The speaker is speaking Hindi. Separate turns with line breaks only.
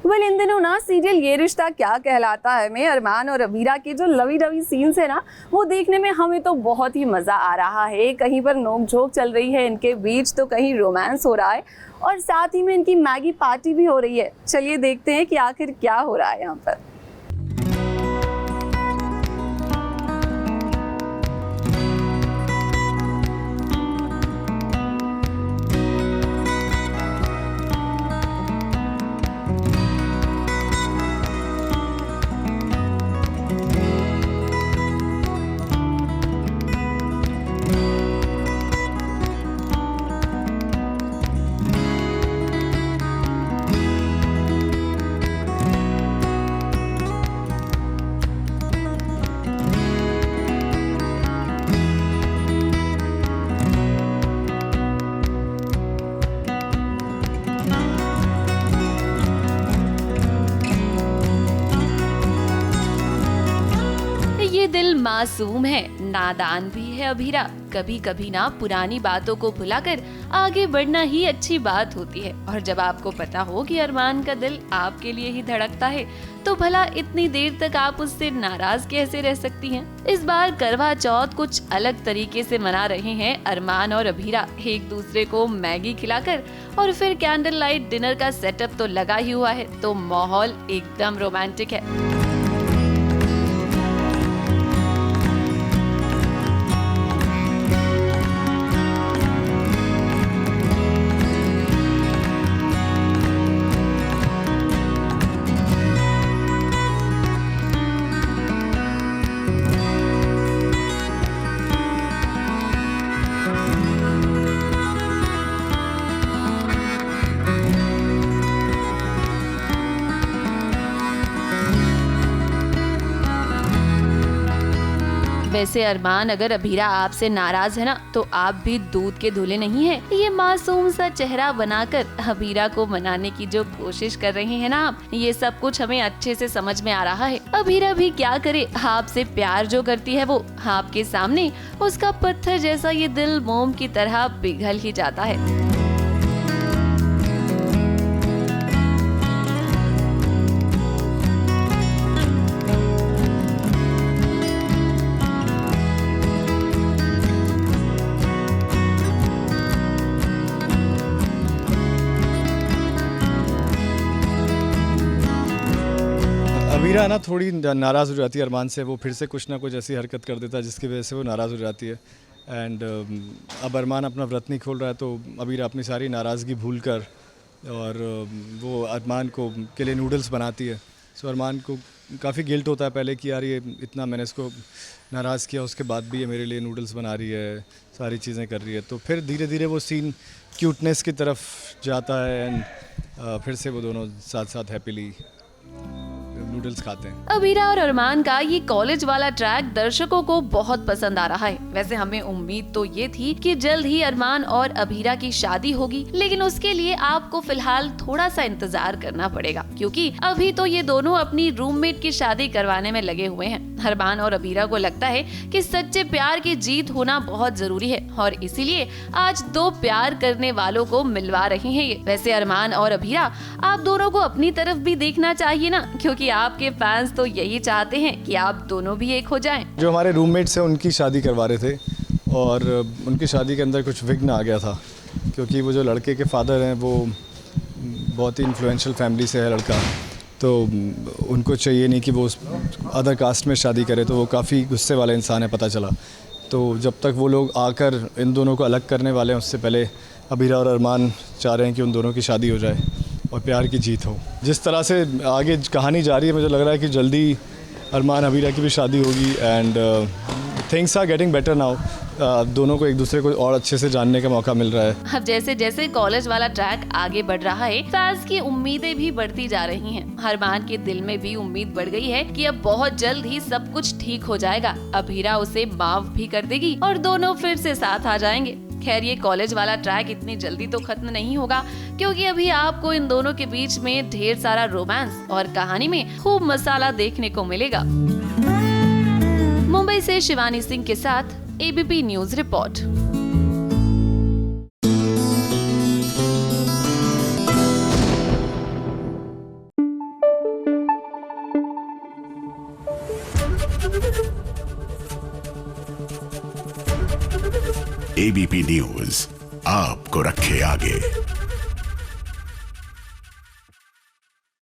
इन दिनों ना सीरियल ये रिश्ता क्या कहलाता है में अरमान और अबीरा के जो लवी डवी सीन्स है ना, वो देखने में हमें तो बहुत ही मज़ा आ रहा है। कहीं पर नोक झोंक चल रही है इनके बीच, तो कहीं रोमांस हो रहा है और साथ ही में इनकी मैगी पार्टी भी हो रही है। चलिए देखते हैं कि आखिर क्या हो रहा है यहाँ पर।
ये दिल मासूम है, नादान भी है अबीरा। कभी कभी ना पुरानी बातों को भुलाकर आगे बढ़ना ही अच्छी बात होती है। और जब आपको पता हो कि अरमान का दिल आपके लिए ही धड़कता है, तो भला इतनी देर तक आप उससे नाराज कैसे रह सकती हैं? इस बार करवा चौथ कुछ अलग तरीके से मना रहे हैं अरमान और अबीरा, एक दूसरे को मैगी खिलाकर। और फिर कैंडल लाइट डिनर का सेटअप तो लगा ही हुआ है, तो माहौल एकदम रोमांटिक है। वैसे अरमान, अगर अबीरा आपसे नाराज है ना, तो आप भी दूध के धुले नहीं है। ये मासूम सा चेहरा बनाकर अबीरा को मनाने की जो कोशिश कर रहे हैं ना आप, ये सब कुछ हमें अच्छे से समझ में आ रहा है। अबीरा भी क्या करे, आपसे प्यार जो करती है वो आपके सामने उसका पत्थर जैसा ये दिल मोम की तरह पिघल ही जाता है।
अबीरा ना थोड़ी नाराज़ हो जाती है अरमान से, वो फिर से कुछ ना कुछ ऐसी हरकत कर देता है जिसकी वजह से वो नाराज़ हो जाती है। एंड अब अरमान अपना व्रत नहीं खोल रहा है, तो अबीरा अपनी सारी नाराज़गी भूल कर और वो अरमान के लिए नूडल्स बनाती है। सो अरमान को काफ़ी गिल्ट होता है पहले कि यार ये इतना मैंने इसको नाराज़ किया, उसके बाद भी ये मेरे लिए नूडल्स बना रही है, सारी चीज़ें कर रही है। तो फिर धीरे धीरे वो सीन क्यूटनेस की तरफ जाता है एंड फिर से वो दोनों साथ साथ हैप्पीली नूडल्स खाते हैं।
अबीरा और अरमान का ये कॉलेज वाला ट्रैक दर्शकों को बहुत पसंद आ रहा है। वैसे हमें उम्मीद तो ये थी कि जल्द ही अरमान और अबीरा की शादी होगी, लेकिन उसके लिए आपको फिलहाल थोड़ा सा इंतजार करना पड़ेगा, क्योंकि अभी तो ये दोनों अपनी रूममेट की शादी करवाने में लगे हुए हैं। अरमान और अबीरा को लगता है कि सच्चे प्यार की जीत होना बहुत जरूरी है, और इसीलिए आज दो प्यार करने वालों को मिलवा रहे हैं ये। वैसे अरमान और अबीरा, आप दोनों को अपनी तरफ भी देखना चाहिए ना, क्योंकि आपके फैंस तो यही चाहते हैं कि आप दोनों भी एक हो जाएं।
जो हमारे रूममेट्स हैं उनकी शादी करवा रहे थे, और उनकी शादी के अंदर कुछ विघ्न आ गया था, क्योंकि वो जो लड़के के फादर हैं वो बहुत ही इन्फ्लुएंशियल फैमिली से है लड़का, तो उनको चाहिए नहीं कि वो अदर कास्ट में शादी करे, तो वो काफ़ी गुस्से वाला इंसान है पता चला। तो जब तक वो लोग आकर इन दोनों को अलग करने वाले हैं, उससे पहले अबीरा और अरमान चाह रहे हैं कि उन दोनों की शादी हो जाए और प्यार की जीत हो। जिस तरह से आगे कहानी जा रही है, मुझे लग रहा है कि जल्दी अरमान अबीरा की भी शादी होगी and things are getting better now. दोनों को एक दूसरे को और अच्छे से जानने का मौका मिल रहा है।
अब जैसे जैसे कॉलेज वाला ट्रैक आगे बढ़ रहा है, फैंस की उम्मीदें भी बढ़ती जा रही हैं। अरमान के दिल में भी उम्मीद बढ़ गई है कि अब बहुत जल्द ही सब कुछ ठीक हो जाएगा। अबीरा उसे माफ भी कर देगी और दोनों फिर से साथ आ जाएंगे। खैर, ये कॉलेज वाला ट्रैक इतनी जल्दी तो खत्म नहीं होगा, क्योंकि अभी आपको इन दोनों के बीच में ढेर सारा रोमांस और कहानी में खूब मसाला देखने को मिलेगा। मुंबई से शिवानी सिंह के साथ ABP news report.
ABP news आपको रखे आगे।